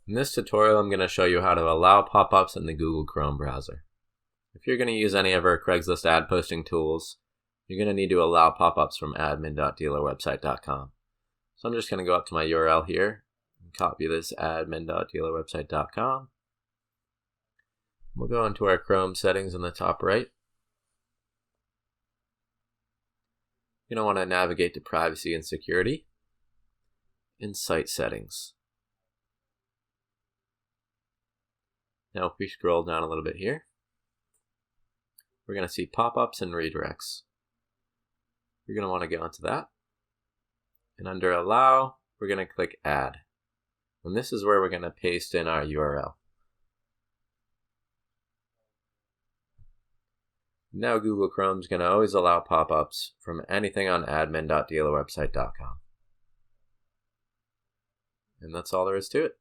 In this tutorial, I'm going to show you how to allow pop-ups in the Google Chrome browser. If you're going to use any of our Craigslist ad posting tools, you're going to need to allow pop-ups from admin.dealerwebsite.com. So I'm just going to go up to my URL here and copy this admin.dealerwebsite.com. We'll go into our Chrome settings in the top right. You're going to want to navigate to Privacy and Security in Site Settings. Now if we scroll down a little bit here, we're going to see pop-ups and redirects. You're going to want to go into that. And under Allow, we're going to click Add. And this is where we're going to paste in our URL. Now Google Chrome is going to always allow pop-ups from anything on admin.dealerwebsite.com. And that's all there is to it.